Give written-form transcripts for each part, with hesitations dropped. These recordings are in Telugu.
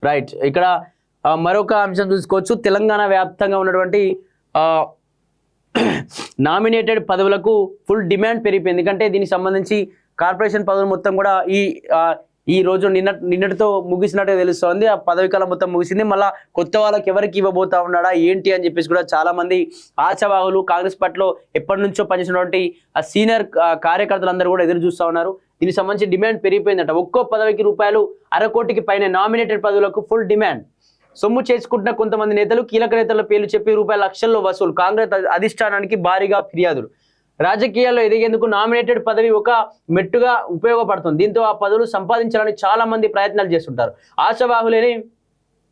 రైట్. ఇక్కడ మరొక అంశం చూసుకోవచ్చు. తెలంగాణ వ్యాప్తంగా ఉన్నటువంటి నామినేటెడ్ పదవులకు ఫుల్ డిమాండ్ పెరిగిపోయింది. ఎందుకంటే దీనికి సంబంధించి కార్పొరేషన్ పదవులు మొత్తం కూడా ఈ రోజు నిన్నటితో ముగిసినట్టు తెలుస్తోంది. ఆ పదవి కాలం మొత్తం ముగిసింది. మళ్ళీ కొత్త వాళ్ళకి ఎవరికి ఇవ్వబోతా ఉన్నాడా ఏంటి అని చెప్పేసి కూడా చాలా మంది ఆశావాహులు కాంగ్రెస్ పార్టీలో ఎప్పటి నుంచో పనిచేసినటువంటి ఆ సీనియర్ కార్యకర్తలందరూ కూడా ఎదురు చూస్తూ ఉన్నారు. దీనికి సంబంధించి డిమాండ్ పెరిగిపోయిందట. ఒక్కో పదవికి ₹1.25 కోటికి పైన నామినేటెడ్ పదవులకు ఫుల్ డిమాండ్. సొమ్ము చేసుకుంటున్న కొంతమంది నేతలు, కీలక నేతల పేర్లు చెప్పి ₹లక్షల్లో వసూలు. కాంగ్రెస్ అధిష్టానానికి భారీగా ఫిర్యాదులు. రాజకీయాల్లో ఎదిగేందుకు నామినేటెడ్ పదవి ఒక మెట్టుగా ఉపయోగపడుతుంది. దీంతో ఆ పదవులు సంపాదించాలని చాలా మంది ప్రయత్నాలు చేస్తుంటారు. ఆశావాహులేని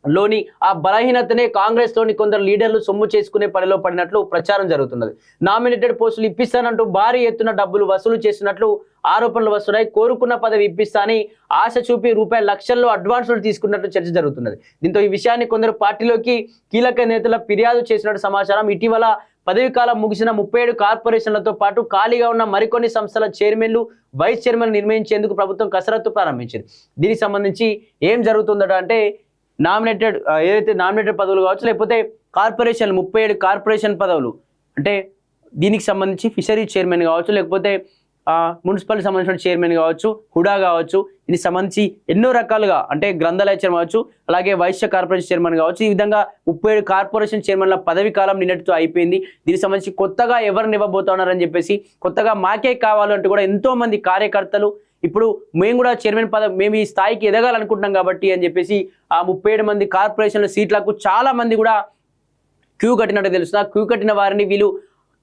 లోని ఆ బలహీనతనే కాంగ్రెస్ లోని కొందరు లీడర్లు సొమ్ము చేసుకునే పనిలో పడినట్లు ప్రచారం జరుగుతున్నది. నామినేటెడ్ పోస్టులు ఇప్పిస్తానంటూ భారీ ఎత్తున డబ్బులు వసూలు చేస్తున్నట్లు ఆరోపణలు వస్తున్నాయి. కోరుకున్న పదవి ఇప్పిస్తాని ఆశ చూపి లక్షల్లో అడ్వాన్సులు తీసుకున్నట్లు చర్చ జరుగుతున్నది. దీంతో ఈ విషయాన్ని కొందరు పార్టీలోకి కీలక నేతల ఫిర్యాదు చేసినట్టు సమాచారం. ఇటీవల పదవి కాలం ముగిసిన 37 కార్పొరేషన్లతో పాటు ఖాళీగా ఉన్న మరికొన్ని సంస్థల చైర్మన్లు, వైస్ చైర్మన్లు నిర్ణయించేందుకు ప్రభుత్వం కసరత్తు ప్రారంభించింది. దీనికి సంబంధించి ఏం జరుగుతుందట అంటే ఏదైతే నామినేటెడ్ పదవులు కావచ్చు, లేకపోతే కార్పొరేషన్ 37 కార్పొరేషన్ పదవులు అంటే దీనికి సంబంధించి ఫిషరీ చైర్మన్ కావచ్చు, లేకపోతే మున్సిపల్ సంబంధించిన చైర్మన్ కావచ్చు, హుడా కావచ్చు, దీనికి సంబంధించి ఎన్నో రకాలుగా అంటే గ్రంథాలయ చైర్మన్ కావచ్చు, అలాగే వైశ్య కార్పొరేషన్ చైర్మన్ కావచ్చు, ఈ విధంగా 37 కార్పొరేషన్ చైర్మన్ల పదవి కాలం నిన్నటితో అయిపోయింది. దీనికి సంబంధించి కొత్తగా ఎవరిని ఇవ్వబోతున్నారని చెప్పేసి కొత్తగా మాకే కావాలంటూ కూడా ఎంతో మంది కార్యకర్తలు ఇప్పుడు మేము కూడా చైర్మన్ పదవి మేము ఈ స్థాయికి ఎదగాలనుకుంటున్నాం కాబట్టి అని చెప్పేసి ఆ 37 మంది కార్పొరేషన్ల సీట్లకు చాలా మంది కూడా క్యూ కట్టినట్టు తెలుస్తుంది. క్యూ కట్టిన వారిని వీళ్ళు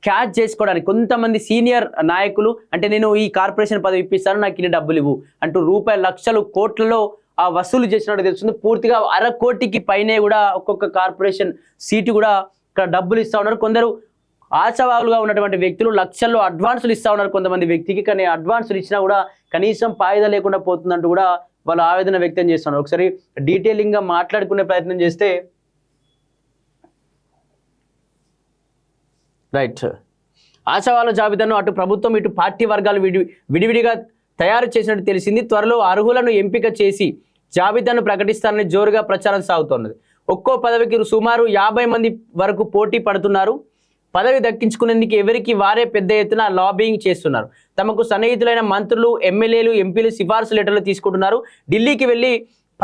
క్యాచ్ చేసుకోవడానికి కొంతమంది సీనియర్ నాయకులు అంటే నేను ఈ కార్పొరేషన్ పదవి ఇప్పిస్తాను, నాకు ఇన్ని డబ్బులు ఇవ్వు అంటూ లక్షలు కోట్లలో వసూలు చేసినట్టు తెలుస్తుంది. పూర్తిగా ½ కోటికి పైనే కూడా ఒక్కొక్క కార్పొరేషన్ సీటు కూడా ఇక్కడ డబ్బులు ఇస్తా ఉన్నారు. కొందరు ఆశావాహులుగా ఉన్నటువంటి వ్యక్తులు లక్షల్లో అడ్వాన్సులు ఇస్తా ఉన్నారు కొంతమంది వ్యక్తికి. కానీ అడ్వాన్సులు ఇచ్చినా కూడా కనీసం ఫాయిదా లేకుండా పోతుందంటూ కూడా వాళ్ళు ఆవేదన వ్యక్తం చేస్తున్నారు. ఒకసారి డీటెయిలింగ్గా మాట్లాడుకునే ప్రయత్నం చేస్తే రైట్. ఆశావాహుల జాబితాను అటు ప్రభుత్వం ఇటు పార్టీ వర్గాలు విడివిడిగా తయారు చేసినట్టు తెలిసింది. త్వరలో అర్హులను ఎంపిక చేసి జాబితాను ప్రకటిస్తారని జోరుగా ప్రచారం సాగుతున్నది. ఒక్కో పదవికి సుమారు 50 మంది వరకు పోటీ పడుతున్నారు. పదవి దక్కించుకునేందుకు ఎవరికి వారే పెద్ద ఎత్తున లాబింగ్ చేస్తున్నారు. తమకు సన్నిహితులైన మంత్రులు, ఎమ్మెల్యేలు, ఎంపీలు సిఫార్సు లెటర్లు తీసుకుంటున్నారు. ఢిల్లీకి వెళ్ళి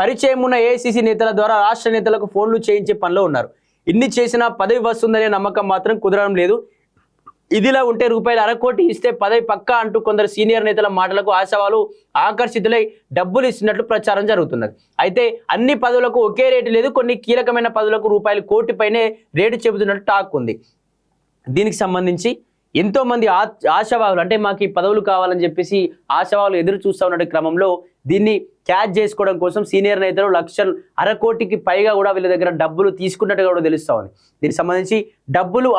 పరిచయం ఉన్న ఏఐసీసీ నేతల ద్వారా రాష్ట్ర నేతలకు ఫోన్లు చేయించే పనిలో ఉన్నారు. ఇన్ని చేసినా పదవి వస్తుందనే నమ్మకం మాత్రం కుదరడం లేదు. ఇదిలా ఉంటే ₹1.5 కోటి ఇస్తే పదవి పక్కా అంటూ కొందరు సీనియర్ నేతల మాటలకు ఆశావాలు ఆకర్షితులై డబ్బులు ఇస్తున్నట్లు ప్రచారం జరుగుతున్నది. అయితే అన్ని పదవులకు ఒకే రేటు లేదు. కొన్ని కీలకమైన పదవులకు ₹1 కోటి పైనే రేటు చెబుతున్నట్టు టాక్ ఉంది. దీనికి సంబంధించి ఎంతో మంది ఆశావాహులు అంటే మాకు ఈ పదవులు కావాలని చెప్పేసి ఆశావాహులు ఎదురు చూస్తూ ఉన్న క్రమంలో దీన్ని క్యాచ్ చేసుకోవడం కోసం సీనియర్ నేతలు ½ కోటికి పైగా కూడా వీళ్ళ దగ్గర డబ్బులు తీసుకున్నట్టుగా కూడా తెలుస్తా ఉంది. దీనికి సంబంధించి డబ్బులు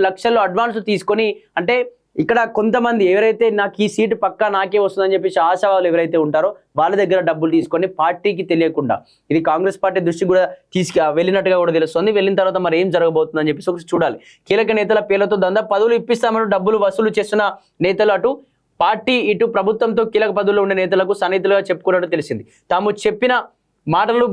లక్షల్లో అడ్వాన్స్ తీసుకొని అంటే ఇక్కడ కొంతమంది ఎవరైతే నాకు ఈ సీటు పక్కా నాకే వస్తుందని చెప్పేసి ఆశావాహులు ఎవరైతే ఉంటారో వాళ్ళ దగ్గర డబ్బులు తీసుకొని పార్టీకి తెలియకుండా ఇది కాంగ్రెస్ పార్టీ దృష్టికి కూడా వెళ్ళినట్టుగా కూడా తెలుస్తుంది. వెళ్ళిన తర్వాత మరి ఏం జరగబోతుందని చెప్పేసి ఒకటి చూడాలి. కీలక నేతల పేర్లతో పదవులు ఇప్పిస్తామని డబ్బులు వసూలు చేస్తున్న నేతలు అటు పార్టీ ఇటు ప్రభుత్వంతో కీలక పదవుల్లో ఉండే నేతలకు సన్నిహితులుగా చెప్పుకున్నట్టు తెలిసింది. తాము చెప్పిన మాటలు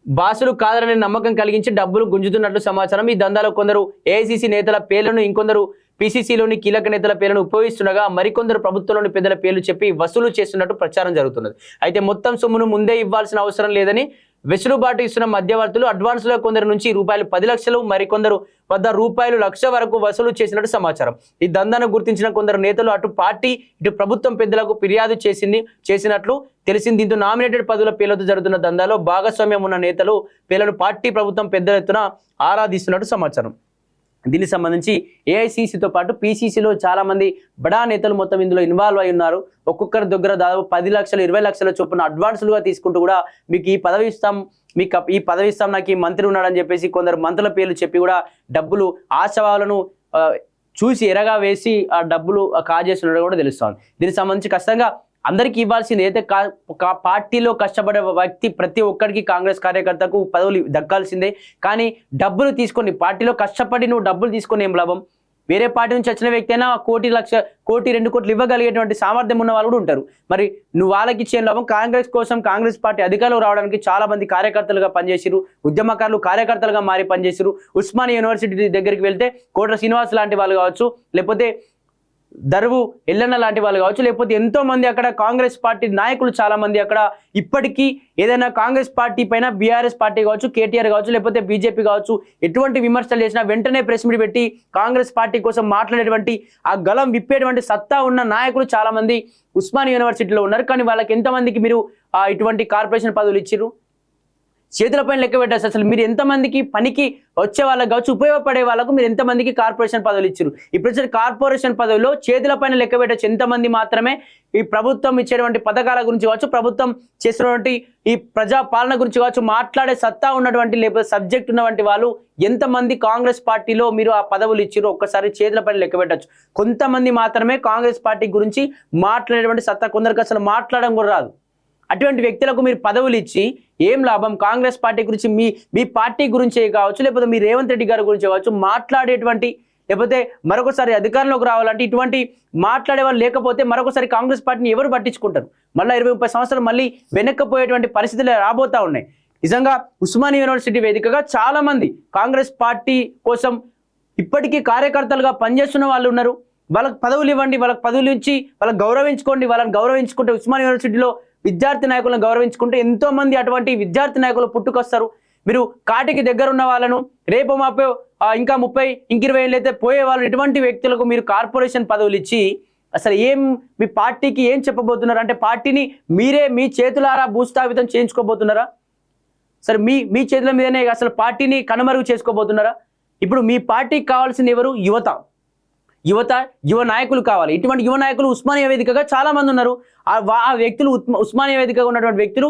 బాసులు కాదనే నమ్మకం కలిగించి డబ్బులు గుంజుతున్నట్లు సమాచారం. ఈ దందాలో కొందరు ఏఐసీసీ నేతల పేర్లను, ఇంకొందరు పీసీసీలోని కీలక నేతల పేర్లను ఉపయోగిస్తుండగా మరికొందరు ప్రభుత్వంలోని పెద్దల పేర్లు చెప్పి వసూలు చేస్తున్నట్టు ప్రచారం జరుగుతున్నది. అయితే మొత్తం సొమ్మును ముందే ఇవ్వాల్సిన అవసరం లేదని వెసులుబాటు ఇస్తున్న మధ్యవర్తులు అడ్వాన్స్లో కొందరు నుంచి ₹10 లక్షలు, మరికొందరు వద్ద ₹1,00,000 వరకు వసూలు చేసినట్టు సమాచారం. ఈ దందాను గుర్తించిన కొందరు నేతలు అటు పార్టీ ఇటు ప్రభుత్వం పెద్దలకు ఫిర్యాదు చేసినట్లు తెలిసింది. దీంతో నామినేటెడ్ పదవుల పేర్లతో జరుగుతున్న దందాలో భాగస్వామ్యం ఉన్న నేతలు పేర్లను పార్టీ ప్రభుత్వం పెద్ద ఎత్తున ఆరాధిస్తున్నట్టు సమాచారం. దీనికి సంబంధించి ఏఐసీసీతో పాటు పీసీసీలో చాలా మంది బడా నేతలు మొత్తం ఇందులో ఇన్వాల్వ్ అయి ఉన్నారు. ఒక్కొక్కరి దగ్గర దాదాపు 10 లక్షలు 20 లక్షల చొప్పున అడ్వాన్సులుగా తీసుకుంటూ కూడా మీకు ఈ పదవి ఇస్తాం నాకు ఈ మంత్రి ఉన్నాడని చెప్పేసి కొందరు మంత్రుల పేర్లు చెప్పి కూడా డబ్బులు ఆశావాహులను చూసి ఎరగా వేసి ఆ డబ్బులు కాజేస్తున్నట్టు కూడా తెలుస్తోంది. దీనికి సంబంధించి ఖచ్చితంగా అందరికీ ఇవ్వాల్సింది అయితే పార్టీలో కష్టపడే వ్యక్తి ప్రతి ఒక్కరికి కాంగ్రెస్ కార్యకర్తకు పదవులు దక్కాల్సిందే. కానీ డబ్బులు తీసుకొని పార్టీలో కష్టపడి నువ్వు డబ్బులు తీసుకొని ఏం లాభం? వేరే పార్టీ నుంచి వచ్చిన వ్యక్తి అయినా కోటి 2 కోట్లు ఇవ్వగలిగేటువంటి సామర్థ్యం ఉన్న వాళ్ళు కూడా ఉంటారు. మరి నువ్వు వాళ్ళకి ఇచ్చే లాభం కాంగ్రెస్ కోసం, కాంగ్రెస్ పార్టీ అధికారంలో రావడానికి చాలా మంది కార్యకర్తలుగా పనిచేసిరు, ఉద్యమకారులు కార్యకర్తలుగా మారి పనిచేసిరు. ఉస్మానియా యూనివర్సిటీ దగ్గరికి వెళ్తే కోట్ల శ్రీనివాస్ లాంటి వాళ్ళు కావచ్చు, లేకపోతే దర్వు ఎల్లన్న లాంటి వాళ్ళు కావచ్చు, లేకపోతే ఎంతో మంది అక్కడ కాంగ్రెస్ పార్టీ నాయకులు చాలా మంది అక్కడ ఇప్పటికీ ఏదైనా కాంగ్రెస్ పార్టీ పైన బీఆర్ఎస్ పార్టీ కావచ్చు, కేటీఆర్ కావచ్చు, లేకపోతే బీజేపీ కావచ్చు, ఎటువంటి విమర్శలు చేసినా వెంటనే ప్రెస్ మీట్ పెట్టి కాంగ్రెస్ పార్టీ కోసం మాట్లాడేటువంటి ఆ గలం విప్పేటువంటి సత్తా ఉన్న నాయకులు చాలా మంది ఉస్మానియా యూనివర్సిటీలో ఉన్నారు. కానీ వాళ్ళకి ఎంతమందికి మీరు ఇటువంటి కార్పొరేషన్ పదవులు ఇచ్చిరు? చేతులపైన లెక్క పెట్టారు. అసలు మీరు ఎంతమందికి పనికి వచ్చే వాళ్ళకి కావచ్చు, ఉపయోగపడే వాళ్ళకు మీరు ఎంతమందికి కార్పొరేషన్ పదవులు ఇచ్చారు? ఇప్పుడు కార్పొరేషన్ పదవుల్లో చేతులపైన లెక్క పెట్టచ్చు ఎంతమంది మాత్రమే ఈ ప్రభుత్వం ఇచ్చేటువంటి పథకాల గురించి కావచ్చు, ప్రభుత్వం చేసినటువంటి ఈ ప్రజా పాలన గురించి కావచ్చు మాట్లాడే సత్తా ఉన్నటువంటి లేకపోతే సబ్జెక్ట్ ఉన్నటువంటి వాళ్ళు ఎంతమంది కాంగ్రెస్ పార్టీలో మీరు ఆ పదవులు ఇచ్చారు ఒక్కసారి చేతులపైన లెక్క పెట్టచ్చు. కొంతమంది మాత్రమే కాంగ్రెస్ పార్టీ గురించి మాట్లాడేటువంటి సత్తా, కొందరికి అసలు మాట్లాడడం కూడా రాదు. అటువంటి వ్యక్తులకు మీరు పదవులు ఇచ్చి ఏం లాభం? కాంగ్రెస్ పార్టీ గురించి మీ పార్టీ గురించే కావచ్చు, లేకపోతే మీ రేవంత్ రెడ్డి గారి గురించి కావచ్చు మాట్లాడేటువంటి, లేకపోతే మరొకసారి అధికారంలోకి రావాలంటే ఇటువంటి మాట్లాడే వాళ్ళు లేకపోతే మరొకసారి కాంగ్రెస్ పార్టీని ఎవరు పట్టించుకుంటారు? మళ్ళీ 20-30 సంవత్సరాలు మళ్ళీ వెనక్కిపోయేటువంటి పరిస్థితులు రాబోతా ఉన్నాయి. నిజంగా ఉస్మానియా యూనివర్సిటీ వేదికగా చాలా మంది కాంగ్రెస్ పార్టీ కోసం ఇప్పటికీ కార్యకర్తలుగా పనిచేస్తున్న వాళ్ళు ఉన్నారు. వాళ్ళకి పదవులు ఇవ్వండి, వాళ్ళకి పదవులు ఇచ్చి వాళ్ళకి గౌరవించుకోండి. వాళ్ళని గౌరవించుకుంటే ఉస్మానియా యూనివర్సిటీలో విద్యార్థి నాయకులను గౌరవించుకుంటే ఎంతో మంది అటువంటి విద్యార్థి నాయకులు పుట్టుకొస్తారు. మీరు కాటికి దగ్గర ఉన్న వాళ్ళను రేపు మాపో ఇంకా 30 ఇంక 20 ఏళ్ళు అయితే పోయే వాళ్ళు ఇటువంటి వ్యక్తులకు మీరు కార్పొరేషన్ పదవులు ఇచ్చి అసలు ఏం మీ పార్టీకి ఏం చెప్పబోతున్నారు? అంటే పార్టీని మీరే మీ చేతులారా భూస్థాపితం చేయించుకోబోతున్నారా? సరే మీ చేతుల మీదనే అసలు పార్టీని కనుమరుగు చేసుకోబోతున్నారా? ఇప్పుడు మీ పార్టీకి కావాల్సింది ఎవరు? యువ నాయకులు కావాలి. ఇటువంటి యువ నాయకులు ఉస్మానియా వేదికగా చాలా మంది ఉన్నారు. ఆ వ్యక్తులు ఉస్మానియా వేదికగా ఉన్నటువంటి వ్యక్తులు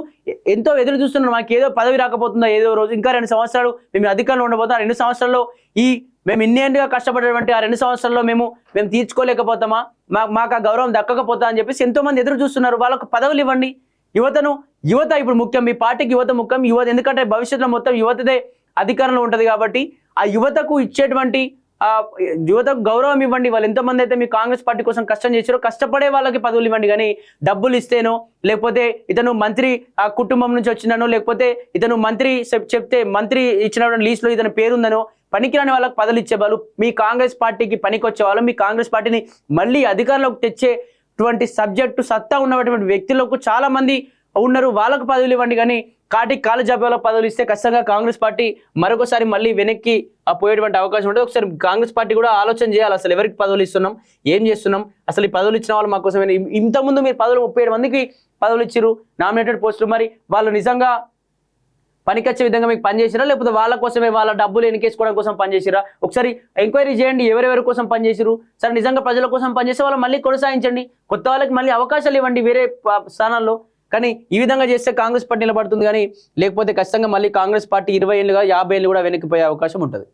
ఎంతో ఎదురు చూస్తున్నారు. మాకు ఏదో పదవి రాకపోతుందా ఏదో రోజు, ఇంకా 2 సంవత్సరాలు మేము అధికారంలో ఉండబోతాం, 2 సంవత్సరాల్లో మేము ఇన్నేండుగా కష్టపడేటువంటి ఆ 2 సంవత్సరాల్లో మేము తీర్చుకోలేకపోతామా, మాకు ఆ గౌరవం దక్కకపోతా అని చెప్పేసి ఎంతో మంది ఎదురు చూస్తున్నారు. వాళ్ళకు పదవులు ఇవ్వండి. యువత ఇప్పుడు ముఖ్యం, మీ పార్టీకి యువత ముఖ్యం. ఎందుకంటే భవిష్యత్తులో మొత్తం యువతదే అధికారంలో ఉంటుంది కాబట్టి ఆ యువతకు ఇచ్చేటువంటి యువతకు గౌరవం ఇవ్వండి. వాళ్ళు ఎంతమంది అయితే మీ కాంగ్రెస్ పార్టీ కోసం కష్టం చేశారో కష్టపడే వాళ్ళకి పదవులు ఇవ్వండి. కానీ డబ్బులు ఇస్తేనో, లేకపోతే ఇతను మంత్రి కుటుంబం నుంచి వచ్చినానో, లేకపోతే ఇతను మంత్రి చెప్తే మంత్రి ఇచ్చినటువంటి లిస్టులో ఇతని పేరుందనో పనికిరాని వాళ్ళకి పదవులు ఇచ్చే వాళ్ళు, మీ కాంగ్రెస్ పార్టీకి పనికొచ్చే వాళ్ళు, మీ కాంగ్రెస్ పార్టీని మళ్ళీ అధికారంలోకి తెచ్చేటువంటి సబ్జెక్టు సత్తా ఉన్నటువంటి వ్యక్తులకు చాలా మంది ఉన్నారు. వాళ్ళకు పదవులు ఇవ్వండి. కానీ కాలు జాబితాలో పదవులు ఇస్తే ఖచ్చితంగా కాంగ్రెస్ పార్టీ మరొకసారి మళ్ళీ వెనక్కి పోయేటువంటి అవకాశం ఉంటుంది. ఒకసారి కాంగ్రెస్ పార్టీ కూడా ఆలోచన చేయాలి, అసలు ఎవరికి పదవులు ఇస్తున్నాం, ఏం చేస్తున్నాం, అసలు ఈ పదవులు ఇచ్చిన వాళ్ళు మాకోసం ఇంతకుముందు మీరు 37 మందికి పదవులు ఇచ్చారు నామినేటెడ్ పోస్టులు. మరి వాళ్ళు నిజంగా పనికొచ్చే విధంగా మీకు పనిచేసిరా, లేకపోతే వాళ్ళ కోసమే వాళ్ళ డబ్బులు ఎన్నికేసుకోవడం కోసం పనిచేసిరా? ఒకసారి ఎంక్వైరీ చేయండి, ఎవరెవరి కోసం పనిచేసిరు. సరే నిజంగా ప్రజల కోసం పనిచేసే వాళ్ళు మళ్ళీ కొనసాగించండి, కొత్త వాళ్ళకి మళ్ళీ అవకాశాలు ఇవ్వండి వేరే స్థానాల్లో. కానీ ఈ విధంగా చేస్తే కాంగ్రెస్ పార్టీ నిలబడుతుంది. కానీ లేకపోతే ఖచ్చితంగా మళ్ళీ కాంగ్రెస్ పార్టీ 20 ఏళ్ళుగా 50 ఏళ్ళు కూడా వెనక్కిపోయే అవకాశం ఉంటుంది.